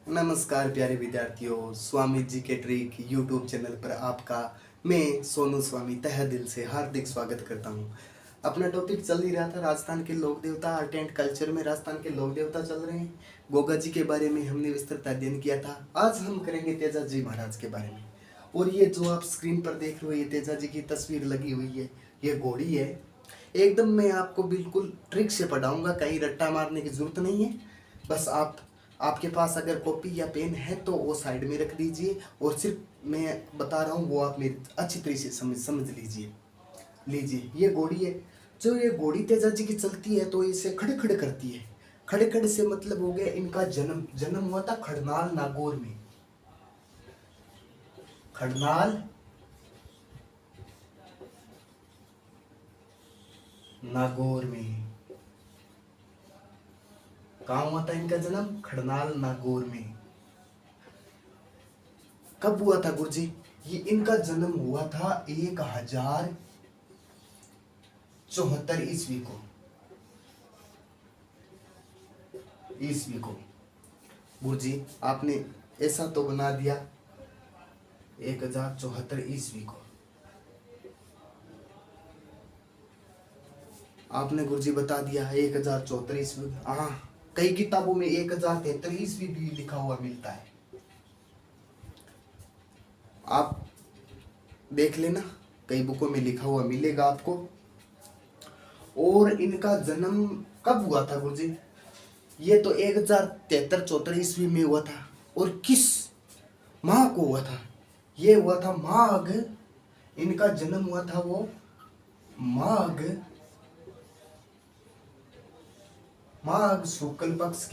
नमस्कार प्यारे विद्यार्थियों, स्वामी जी के ट्रिक यूट्यूब चैनल पर आपका मैं सोनू स्वामी तहे दिल से हार्दिक स्वागत करता हूं। अपना टॉपिक चल ही रहा था राजस्थान के लोक देवता। आर्ट एंड कल्चर में राजस्थान के लोक देवता चल रहे हैं। गोगा जी के बारे में हमने विस्तृत अध्ययन किया था। आज हम करेंगे तेजा जी महाराज के बारे में। और ये जो आप स्क्रीन पर देख रहे हो, ये तेजा जी की तस्वीर लगी हुई है। ये घोड़ी है। एकदम मैं आपको बिल्कुल ट्रिक से पढ़ाऊंगा, कहीं रट्टा मारने की जरूरत नहीं है। बस आपके पास अगर कॉपी या पेन है तो वो साइड में रख दीजिए, और सिर्फ मैं बता रहा हूँ वो आप मेरी अच्छी तरीके से समझ लीजिए। ये घोड़ी है। जो ये घोड़ी तेजा जी की चलती है तो इसे खड़े खड़े करती है। खड़े खड़े से मतलब हो गया इनका जन्म हुआ था खड़नाल नागौर में। खड़नाल नागौर में। कहाँ हुआ था इनका जन्म? खड़नाल नागौर में। कब हुआ था गुरुजी? ये इनका जन्म हुआ था 1074 ईस्वी को। गुरुजी आपने ऐसा तो बना दिया 1074 ईस्वी को। आपने गुरुजी बता दिया 1074 ईस्वी। हाँ, कई किताबों में 1073 ईस्वी भी लिखा हुआ मिलता है। आप देख लेना, कई बुकों में लिखा हुआ मिलेगा आपको। और इनका जन्म कब हुआ था गुरुजी? ये तो 1073-74 ईस्वी में हुआ था। और किस माह को हुआ था? ये हुआ था माघ। इनका जन्म हुआ था वो माघ शुक्ल पक्ष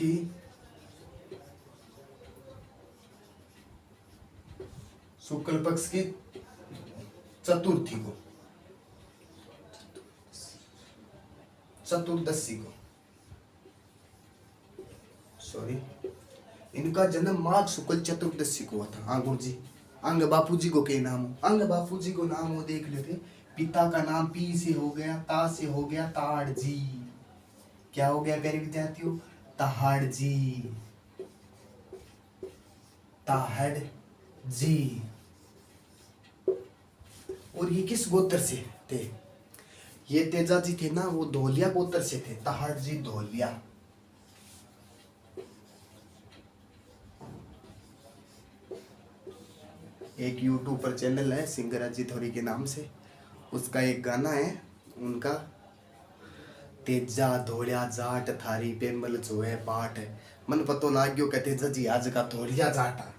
की चतुर्थी को, चतुर्दशी को। सॉरी, इनका जन्म माघ शुक्ल चतुर्दशी को हुआ था। हाँ गुरुजी, अंग बापू जी को के नाम हो? अंग बापू जी को नाम हो देख लेते। पिता का नाम पी से हो गया, ता से हो गया ताड़ जी। क्या हो गया प्यारे विद्यार्थियों? ताहड़ जी। और ये किस गोत्र से थे? ये तेजा जी थे ना, वो धोलिया गोत्र से थे। ताहड़ जी धोलिया। एक यूट्यूब पर चैनल है सिंगर अजीत हरी के नाम से, उसका एक गाना है उनका, तेजा धोलिया जाट थारी पेमल जोए पाठ। मन पतो लाग गयो कहते तेजा जी आज का धोलिया जाटा।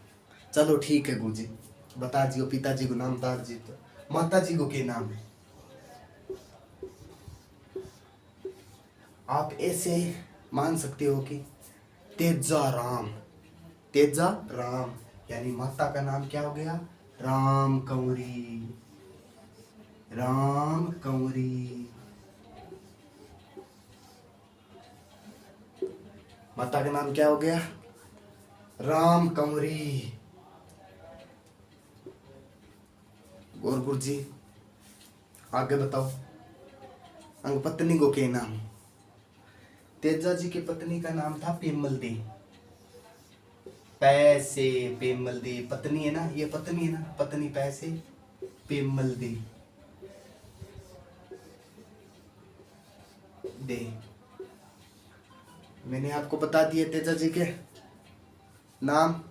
चलो ठीक है गुरुजी, बता दियो। पिताजी को नाम तार जी, तो माता जी को क्या नाम है? आप ऐसे मान सकते हो कि तेजा राम, यानी माता का नाम क्या हो गया? राम कंवरी। माता का नाम क्या हो गया? राम कंवरी। और गुरुजी आगे बताओ, अंग पत्नी को क्या नाम? तेजा जी की पत्नी का नाम था पेमल दे। पैसे पेमल दे पत्नी है ना, ये पत्नी है ना, पत्नी पैसे पेमल दे। मैंने आपको बता दिए तेजा जी के नाम,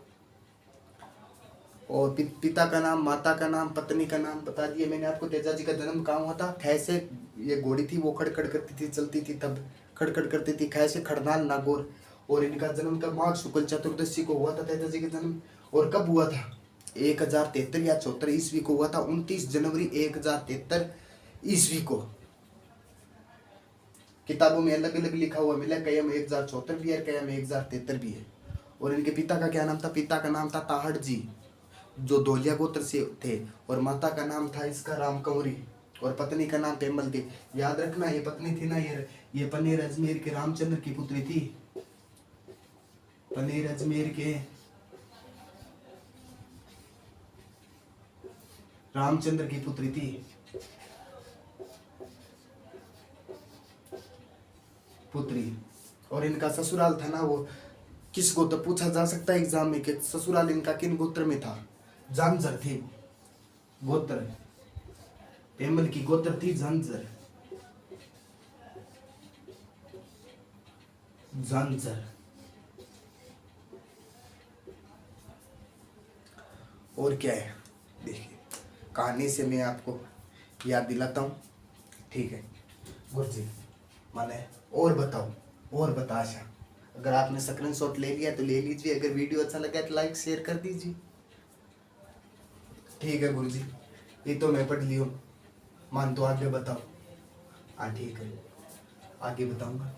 और पिता का नाम, माता का नाम, पत्नी का नाम बता दिए मैंने आपको। तेजा जी का जन्म कहाँ हुआ था? खैसे ये घोड़ी थी वो खड़खड़ करती थी, चलती थी तब खड़खड़ करती थी। खैसे खड़नाल नागौर। और इनका जन्म कब? माघ शुक्ल चतुर्दशी को हुआ था तेजा जी का जन्म। और कब हुआ था? 1073 या 74 ईस्वी को हुआ था। 29 जनवरी 1073 ईस्वी को। किताबों में अलग अलग लिखा हुआ मिला, कई में 1074 भी है, कई में 1073 भी है। और इनके पिता का क्या नाम था? पिता का नाम था ताहड़ जी, जो धोलिया गोत्र से थे। और माता का नाम था इसका राम कंवरी। और पत्नी का नाम पेमल थी। याद रखना, ये पत्नी थी ना, ये पनीर अजमेर के रामचंद्र की पुत्री थी। पनीर अजमेर के रामचंद्र की पुत्री थी। और इनका ससुराल था ना वो किस गोत्र, पूछा जा सकता है एग्जाम में कि ससुराल इनका किन गोत्र में था। झांझर थे गोत्र, पेमल की गोत्र थी झांझर। झांझर। और क्या है देखिए, कहानी से मैं आपको याद दिलाता हूँ, ठीक है गुरुजी। माने और बताओ, और बता आशा। अगर आपने स्क्रीनशॉट ले लिया तो ले लीजिए, अगर वीडियो अच्छा लगा तो लाइक शेयर कर दीजिए। ठीक है गुरुजी, ये तो मैं पढ़ ली हूँ, मान तो आगे बताओ। हाँ ठीक है, आगे बताऊंगा।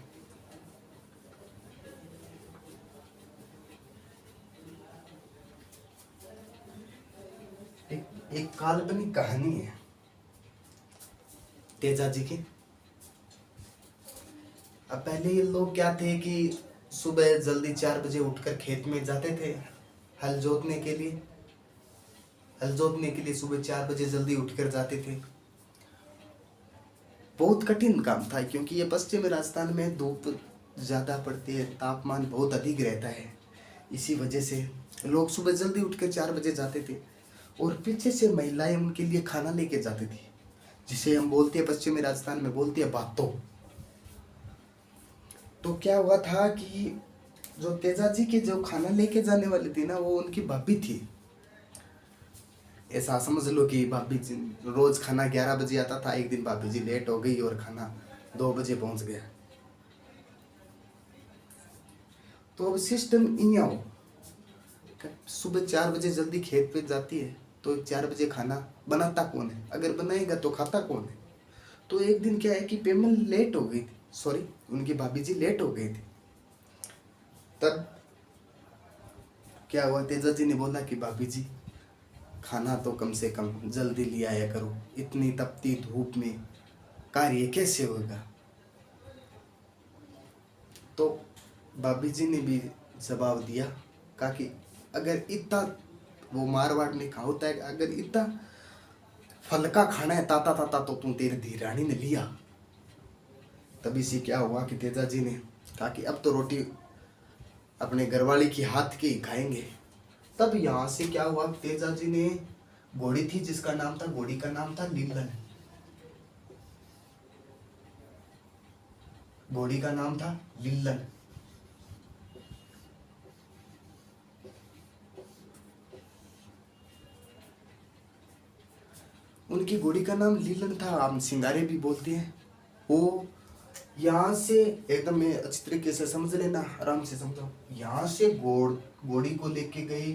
एक काल्पनिक कहानी है तेजा जी की। अब पहले ये लोग क्या थे कि सुबह जल्दी 4 बजे उठकर खेत में जाते थे हल जोतने के लिए। हल जोतने के लिए सुबह 4 बजे जल्दी उठकर जाते थे। बहुत कठिन काम था क्योंकि ये पश्चिमी राजस्थान में धूप ज़्यादा पड़ती है, तापमान बहुत अधिक रहता है। इसी वजह से लोग सुबह जल्दी उठकर 4 बजे जाते थे और पीछे से महिलाएं उनके लिए खाना लेके जाती थी, जिसे हम बोलते हैं पश्चिमी राजस्थान में बोलते हैं बातो। तो क्या हुआ था कि जो तेजा जी के जो खाना लेके जाने वाली थी ना, वो उनकी भाभी थी। ऐसा समझ लो कि भाभी जी रोज खाना 11 बजे आता था, एक दिन भाभी जी लेट हो गई और खाना 2 बजे पहुंच गया। तो अब सिस्टम इया हो, सुबह 4 बजे जल्दी खेत पे जाती है तो 4 बजे खाना बनाता कौन है, अगर बनाएगा तो खाता कौन है। तो एक दिन क्या है कि पेमल लेट हो गई थी, सॉरी उनकी भाभी जी लेट हो गई थी। तब क्या हुआ, तेजा जी ने बोला कि भाभी जी खाना तो कम से कम जल्दी ले आया करो, इतनी तपती धूप में कार्य कैसे होगा। तो भाभी जी ने भी जवाब दिया, कहा कि अगर इतना, वो मारवाड़ में कहा होता है, अगर इतना फल का खाना है ताता ताता तो तू तेरी धीरानी ने लिया। तभी से क्या हुआ कि तेजा जी ने कहा कि अब तो रोटी अपने घरवाली की हाथ की खाएंगे। तब यहाँ से क्या हुआ, तेजा जी ने घोड़ी थी जिसका नाम था, घोड़ी का नाम था लीलन। घोड़ी का नाम था लीलन। उनकी घोड़ी का नाम लीलन था, हम सिंगारे भी बोलते हैं। वो यहाँ से एकदम में अच्छी तरीके से समझ लेना, आराम से समझो। यहाँ से घोड़ी को लेके गई,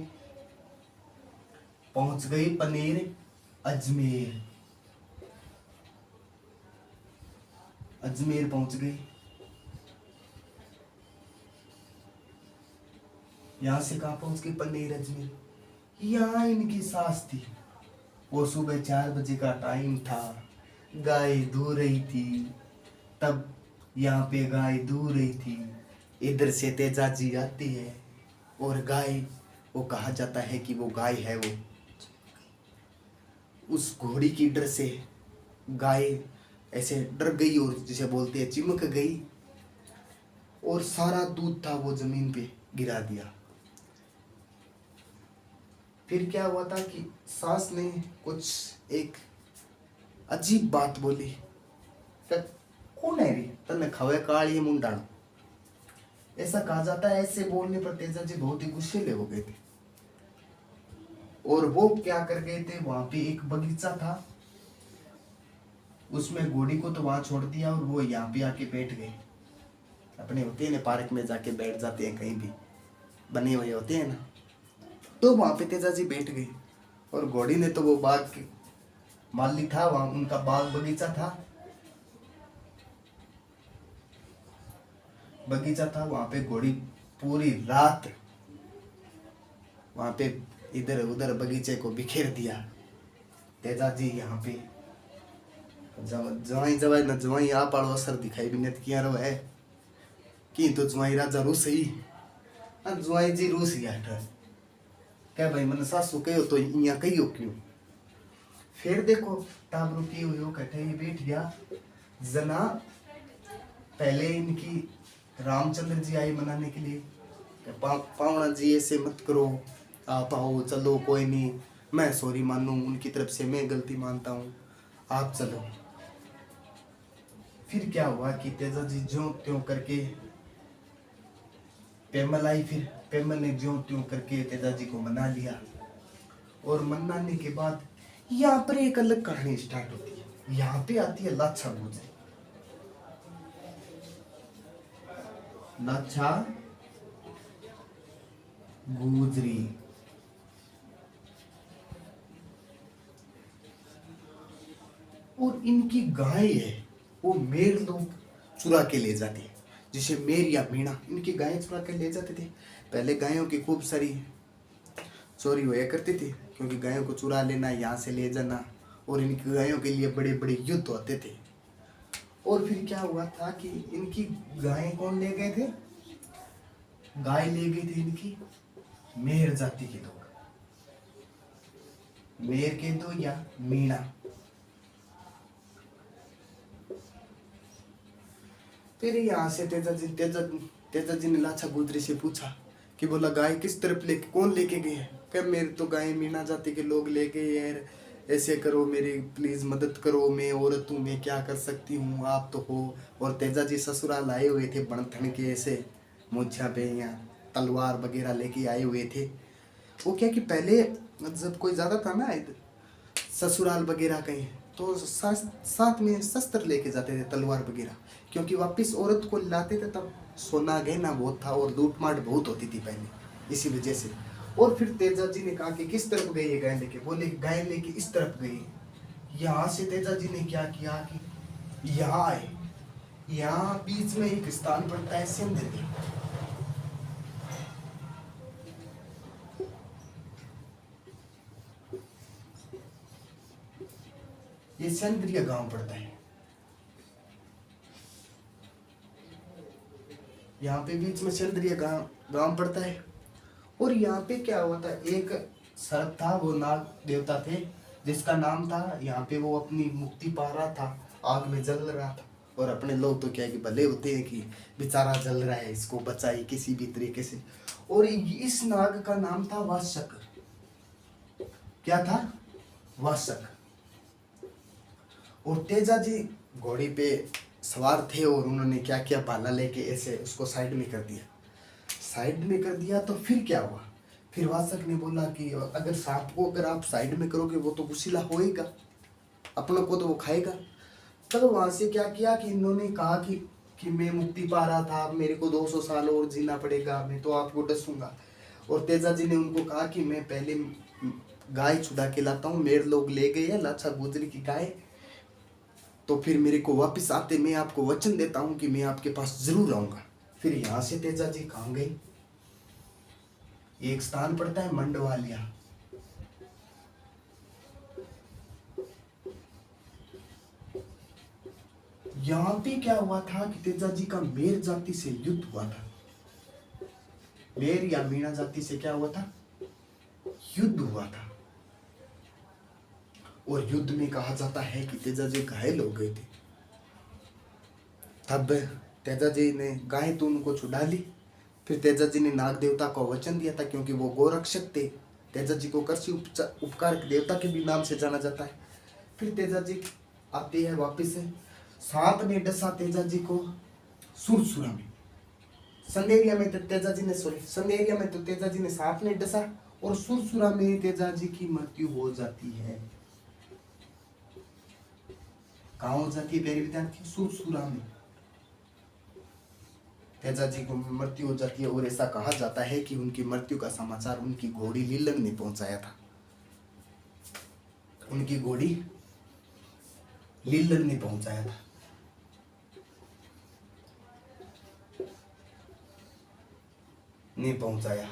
पहुंच गई पनेर अजमेर। अजमेर पहुंच गई। यहाँ से कहा पहुंच गई, पनेर अजमेर। यहाँ इनकी सास थी, वो सुबह 4 बजे का टाइम था, गाय धो रही थी। तब यहाँ पे गाय धो रही थी, इधर से तेजा जी आती है और गाय, वो कहा जाता है कि वो गाय है, वो उस घोड़ी की डर से गाय ऐसे डर गई और जिसे बोलते हैं चिमक गई और सारा दूध था वो जमीन पे गिरा दिया। फिर क्या हुआ था कि सास ने कुछ एक अजीब बात बोली, कौन है रे तने खवे काली मुंडाणो, ऐसा कहा जाता है। ऐसे बोलने पर तेजा जी बहुत ही गुस्से हो गए थे और वो क्या कर गए थे, वहां पे एक बगीचा था, उसमें घोड़ी को तो वहां छोड़ दिया और वो यहाँ पे आके बैठ गए। अपने होते हैं ना पार्क में जाके बैठ जाते हैं, कहीं भी बने हुए होते हैं ना, तो वहां पे तेजा जी बैठ गई। और घोड़ी ने तो वो बाग के माली था, वहां उनका बाग बगीचा था, वहां पे घोड़ी पूरी रात वहां पे इधर उधर बगीचे को बिखेर दिया। तेजा जी यहाँ पे जवाई जवाई न जवाई आप आड़ो असर दिखाई भी नहीं किया रो है कि तो जवाई राजा रूस ही जवाई जी रूस ही हट क्या भाई मैंने सासू कहो तो यहाँ कही हो क्यों। फिर देखो टाबरू की हुई हो कटे बैठ गया जना। पहले इनकी रामचंद्र जी आए मनाने के लिए, पावना जी ऐसे मत करो, आप आओ चलो कोई नहीं, मैं सॉरी मानूं, उनकी तरफ से मैं गलती मानता हूँ, आप चलो। फिर क्या हुआ कि तेजा जी ज्यों त्यों करके पेमल आई, फिर पेमल ने ज्यों त्यों करके तेजा जी को मना लिया। और मनाने के बाद यहाँ पर एक अलग कहानी स्टार्ट होती है। यहाँ पे आती है लाछा गुजरी। लाछा गुजरी और इनकी गाय है वो मेर लोग चुरा के ले जाते हैं, जिसे मेर या मीणा, इनकी गायें चुरा के ले जाते थे। पहले गायों की खूब सारी चोरी हुआ करती थी, क्योंकि गायों को चुरा लेना, यहाँ से ले जाना, और इनकी गायों के लिए बड़े बड़े युद्ध होते थे। और फिर क्या हुआ था कि इनकी गायें कौन ले गए थे? गाय ले गए थे इनकी मेहर जाति के लोग, मेहर के दो या मीणा। फिर यहाँ से तेजा जी ने लाछा गुजरी से पूछा कि बोला गाय किस तरफ लेके, कौन लेके गए हैं? क्या मेरे तो गाय मीणा जाति के लोग ले गए यार, ऐसे करो मेरी प्लीज मदद करो, मैं औरत हूँ, मैं क्या कर सकती हूँ, आप तो हो। और तेजा जी ससुराल आए हुए थे बनथन के, ऐसे मूछा पे यहाँ तलवार वगैरह लेके आए हुए थे। वो क्या कि पहले जब कोई ज्यादा था ना ससुराल वगैरह कहीं, तो साथ में शस्त्र लेके जाते थे, तलवार वगैरह, क्योंकि वापस औरत को लाते थे तब सोना गहना बहुत था और लूटमाट बहुत होती थी पहले, इसी वजह से। और फिर तेजा जी ने कहा कि किस तरफ गई है गाय लेके? बोले गाय लेके इस तरफ गई। यहाँ से तेजा जी ने क्या किया कि यहाँ आए, यहाँ बीच में एक स्थान पड़ता है सिंदरी। ये सेंद्रिय गांव पड़ता है, यहाँ पे बीच में सेंद्रिय गांव पड़ता है। और यहाँ पे क्या हुआ था, एक सर्प था, वो नाग देवता थे, जिसका नाम था, यहाँ पे वो अपनी मुक्ति पा रहा था, आग में जल रहा था। और अपने लोग तो क्या है कि भले होते हैं कि बेचारा जल रहा है, इसको बचाइए किसी भी तरीके से। और इस नाग का नाम था वासक। क्या था? वासक। और तेजा जी घोड़ी पे सवार थे और उन्होंने क्या किया, भाला लेके ऐसे उसको साइड में कर दिया। साइड में कर दिया तो फिर क्या हुआ, फिर वासक ने बोला कि अगर सांप को अगर आप साइड में करोगे वो तो गुस्सीला होएगा, अपनों को तो वो खाएगा। तब वहां से क्या किया कि इन्होंने कहा कि मैं मुक्ति पा रहा था, मेरे को 200 साल और जीना पड़ेगा, मैं तो आपको डसूंगा। और तेजा जी ने उनको कहा कि मैं पहले गाय छुड़ा के लाता हूँ, मेरे लोग ले गए हैं लाछा गुजरी की गाय, तो फिर मेरे को वापस आते मैं आपको वचन देता हूँ कि मैं आपके पास जरूर आऊंगा। फिर यहाँ से तेजा जी कहाँ गई? एक स्थान पड़ता है मंडवालिया। यहाँ पे क्या हुआ था कि तेजा जी का मेर जाति से युद्ध हुआ था। मेर या मीणा जाति से क्या हुआ था? युद्ध हुआ था। और युद्ध में कहा जाता है कि तेजा जी घायल हो गए थे। तब तेजा जी ने गाय तो उनको छुड़ा ली। फिर तेजा जी ने नाग देवता को वचन दिया था, क्योंकि वो गोरक्षक थे, तेजा जी को कृषि उपकार देवता के भी नाम से जाना जाता है। फिर तेजा जी आते हैं वापिस, सांप ने डसा तेजा जी को सुरसुरा में, संदेरिया में तेजा जी ने संदेरिया में तो तेजा जी ने सांप ने डसा, और सुरसुरा में तेजा जी की मृत्यु हो जाती है। कहाँ हो जाती है प्यारे विद्यार्थी? सुरसुरा में तेजा जी को मृत्यु हो जाती है। और ऐसा कहा जाता है कि उनकी मृत्यु का समाचार उनकी घोड़ी लीलन ने पहुंचाया था। उनकी घोड़ी लीलन ने पहुंचाया था। ने पहुंचाया,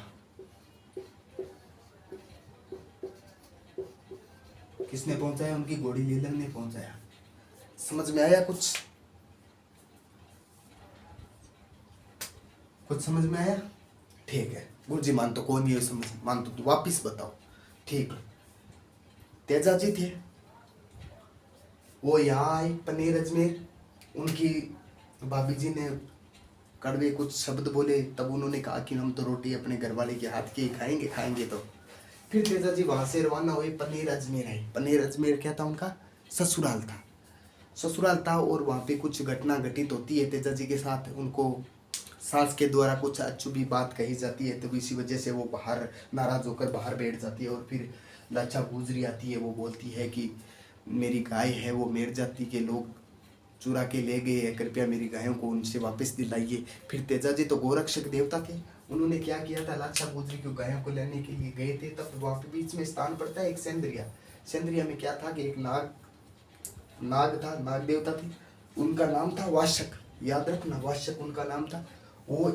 किसने पहुंचाया? उनकी घोड़ी लीलन ने पहुंचाया। समझ में आया? कुछ समझ में आया? ठीक है गुरु जी, मान तो कौन ये समझ, मान तो वापिस बताओ। ठीक है, तेजा जी थे, वो यहाँ आए पनेर अजमेर, उनकी भाभी जी ने कड़वे कुछ शब्द बोले, तब उन्होंने कहा कि हम तो रोटी अपने घर वाले के हाथ की खाएंगे खाएंगे। तो फिर तेजा जी वहाँ से रवाना हुए, पनेर अजमेर आए। पनेर अजमेर क्या था, उनका ससुराल था, ससुराल था। और वहाँ पे कुछ घटना घटित होती है तेजा जी के साथ। उनको सास के द्वारा कुछ अचूबी बात कही जाती है, तो इसी वजह से वो बाहर नाराज होकर बाहर बैठ जाती है। और फिर लाचा गुजरी आती है, वो बोलती है कि मेरी गाय है वो मेर जाति के लोग चुरा के ले गए हैं, कृपया मेरी गायों को उनसे वापस दिलाइए। फिर तेजा जी तो गोरक्षक देवता थे, उन्होंने क्या किया था, लाचा गुजरी की गायों को लेने के लिए गए थे। तब वहाँ पे बीच में स्थान पड़ता है एक सेंद्रिया। सेंद्रिया में क्या था कि एक नाग था, नाग देवता थे, उनका नाम था वाशक, याद रखना वाशक उनका नाम था। वो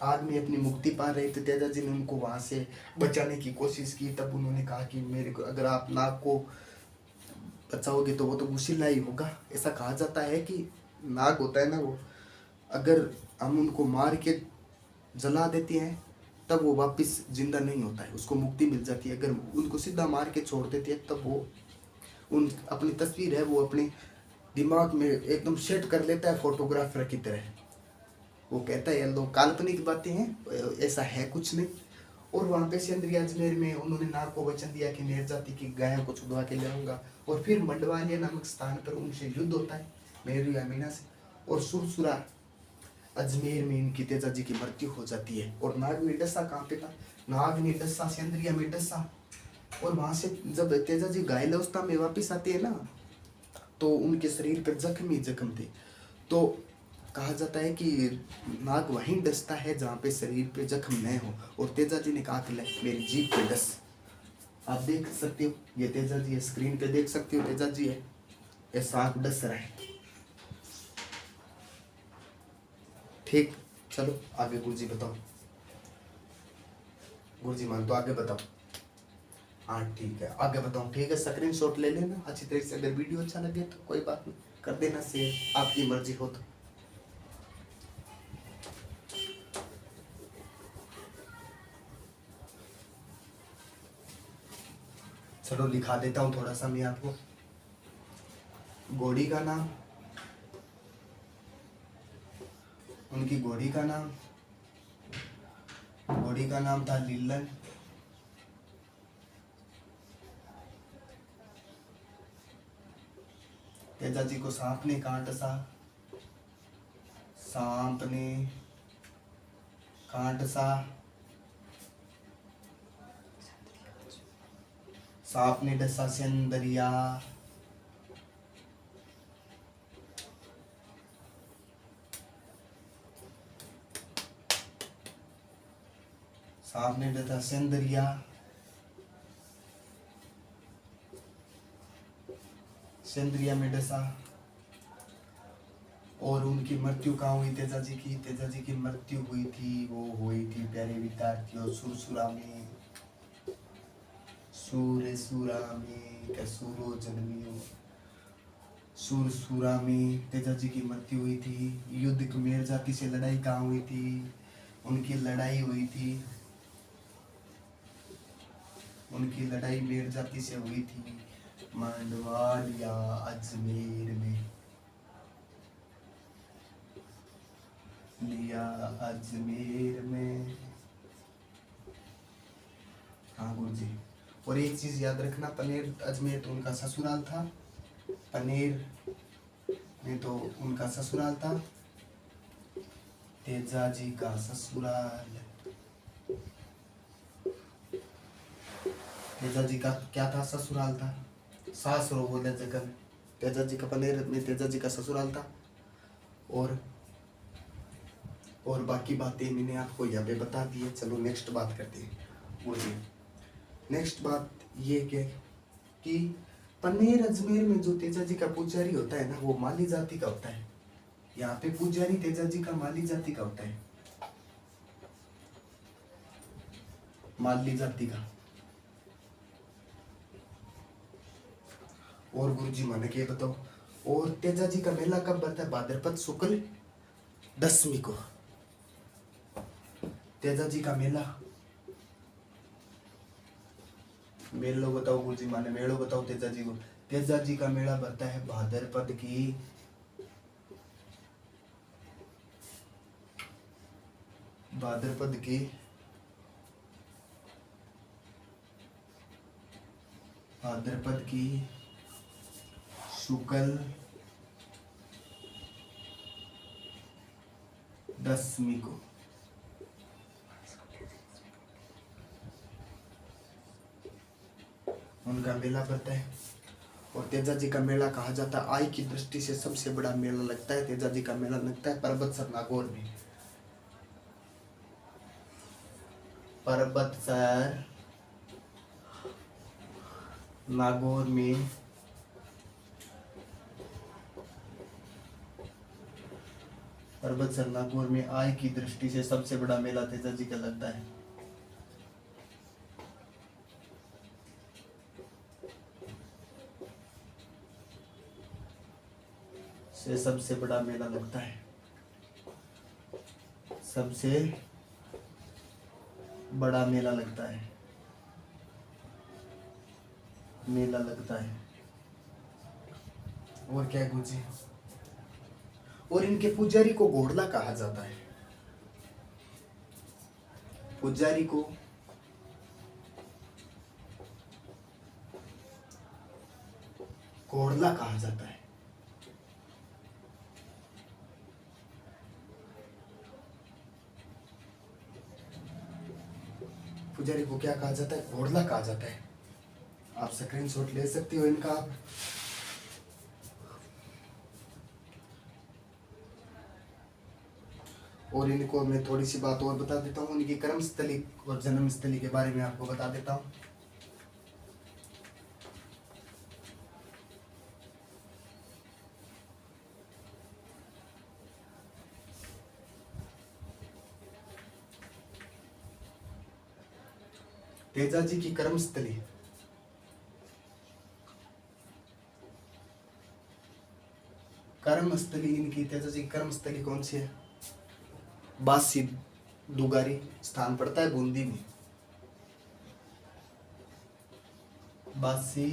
आग में अपनी मुक्ति पा रहे थे, तेजा जी ने उनको वहां से बचाने की कोशिश की। तब उन्होंने कहा कि मेरे को अगर आप नाग को बचाओगे तो वो तो गुस्सिला ही होगा। ऐसा कहा जाता है कि नाग होता है ना, वो अगर हम उनको मार के जला देते हैं तब वो वापस जिंदा नहीं होता है, उसको मुक्ति मिल जाती है। अगर उनको सीधा मार के छोड़ देते हैं तब वो उन अपनी तस्वीर है वो अपने दिमाग में एकदम सेट कर लेता है फोटोग्राफर की तरह। वो कहता है ये लोग काल्पनिक बातें हैं, ऐसा है कुछ नहीं। और वहाँ पे सेंद्रिया अजमेर में उन्होंने नाग को वचन दिया कि मेर जाति की गायों को छुड़वा के लाऊंगा। और फिर मंडवालिया नामक स्थान पर उनसे युद्ध होता है मेरू या मीना से, और सुरसुरा अजमेर में इनकी तेजा जी की मृत्यु हो जाती है। और नाग ने डसा कहाँ पे था, नाग ने डसा सेंद्रिया में डसा। और वहां से जब तेजा जी घायल अवस्था में वापिस आते हैं ना, तो उनके शरीर पर जख्म ही जख्म थे। तो कहा जाता है कि नाग वहीं डसता है जहाँ पे शरीर पे जख्म न हो। और तेजा जी ने कहा कि ले मेरी जीभ पे डस। आप देख सकते हो, ये तेजा जी है, स्क्रीन पे देख सकते हो तेजा जी है, ये सांप डस रहा है। ठीक, चलो आगे गुरुजी बताओ। गुरुजी मान तो आगे बताओ। हाँ ठीक है, आगे बताओ। ठीक है, स्क्रीन शॉट ले लेना अच्छी तरह से। अगर वीडियो अच्छा लगे तो कोई बात नहीं, कर देना शेयर, आपकी मर्जी हो तो। चलो लिखा देता हूँ थोड़ा सा मैं आपको। घोड़ी का नाम, उनकी घोड़ी का नाम था लीलन। तेजा जी को सांप ने काट सा, सांप ने काट सा, सांप ने डसा सेंदरिया, सांप ने डसा सेंदरिया, सेंद्रिया में डसा। और उनकी मृत्यु कहाँ हुई तेजा जी की? तेजा जी की मृत्यु हुई थी, वो हुई थी प्यारे विद्यार्थियों सुरसुरा में। सुरसुरा में क्या सूरो जन्मियो, सुरसुरा में तेजा जी की मृत्यु हुई थी। युद्ध की मेर जाति से लड़ाई कहाँ हुई थी? उनकी लड़ाई हुई थी, उनकी लड़ाई मेर जाति से हुई थी मंडवालिया अजमेर में, लिया अजमेर में। हाँ गुरुजी, और एक चीज याद रखना, पनेर अजमेर तो उनका ससुराल था, पनेर में तो उनका ससुराल था, तेजा जी का ससुराल। तेजा जी का क्या था? ससुराल था। सास रो बोले जगह तेजा जी का पनेर में तेजा जी का ससुराल था। और बाकी बातें मैंने आपको यहाँ पे बता दी है। चलो नेक्स्ट बात करते हैं। बोलिए नेक्स्ट बात ये क्या कि पनेर अजमेर में जो तेजा जी का पुजारी होता है ना, वो माली जाति का होता है। यहाँ पे पुजारी तेजा जी का माली जाति का होता है, माली जाति का। और गुरुजी माने के बताओ, और तेजा जी का मेला कब बढ़ता है? भाद्रपद शुक्ल दशमी को तेजा जी का मेला। मेलो बताओ गुरुजी माने, मेलो बताओ तेजा जी को। तेजा जी का मेला बढ़ता है भाद्रपद की भाद्रपद की शुक्ल दशमी को उनका मेला पड़ता है। और तेजा जी का मेला कहा जाता है, आय की दृष्टि से सबसे बड़ा मेला लगता है तेजा जी का मेला लगता है पर्वतसर नागौर में। पर्वतसर नागौर में आय की दृष्टि से सबसे बड़ा मेला तेजा जी का लगता है। सबसे बड़ा मेला लगता है, सबसे बड़ा मेला लगता है, और क्या गुजी। और इनके पुजारी को घोड़ला कहा जाता है, पुजारी को घोड़ला कहा जाता है। पुजारी को क्या कहा जाता है? घोड़ला कहा जाता है। आप स्क्रीनशॉट ले सकते हो इनका। आप और इनको मैं थोड़ी सी बात और बता देता हूँ, इनकी कर्मस्थली और जन्मस्थली के बारे में आपको बता देता हूँ। तेजा जी की कर्मस्थली इनकी तेजा जी की कर्मस्थली कौन सी है? बासी दुगारी स्थान पड़ता है बूंदी में। बासी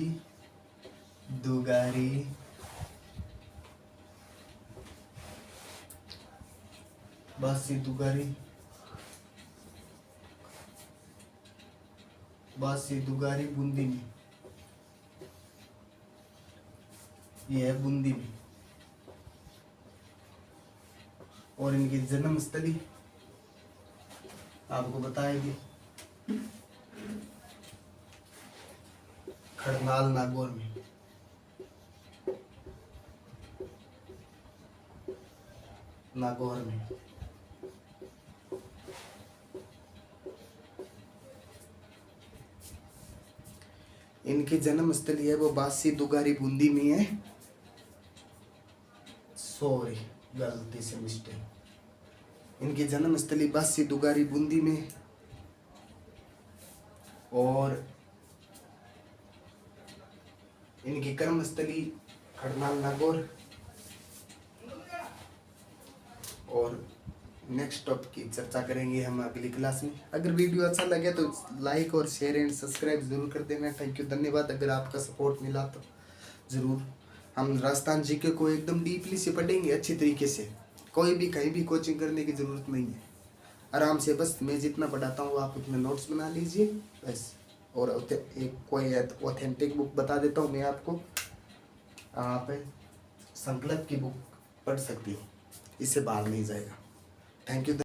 दुगारी बूंदी में, ये है बूंदी में। और इनकी जन्मस्थली आपको बताएगी खड़नाल नागौर में। इनकी जन्मस्थली है वो बासी दुगारी बूंदी में है। सॉरी, गलती से मिस्टेक। इनकी जन्मस्थली बासी दुगारी बूंदी में और इनकी कर्मस्थली खड़नाल नागौर। और नेक्स्ट टॉपिक की चर्चा करेंगे हम अगली क्लास में। अगर वीडियो अच्छा लगे तो लाइक और शेयर एंड सब्सक्राइब जरूर कर देना। थैंक यू, धन्यवाद। अगर आपका सपोर्ट मिला तो ज़रूर। हम राजस्थान जीके को एकदम डीपली से पढ़ेंगे अच्छी तरीके से। कोई भी कहीं भी कोचिंग करने की ज़रूरत नहीं है, आराम से बस मैं जितना पढ़ाता हूँ आप उतने नोट्स बना लीजिए बस। और एक कोई ऑथेंटिक बुक बता देता हूँ मैं आपको, आप संकल्प की बुक पढ़ सकती हो, इससे बाहर नहीं जाएगा। Thank you.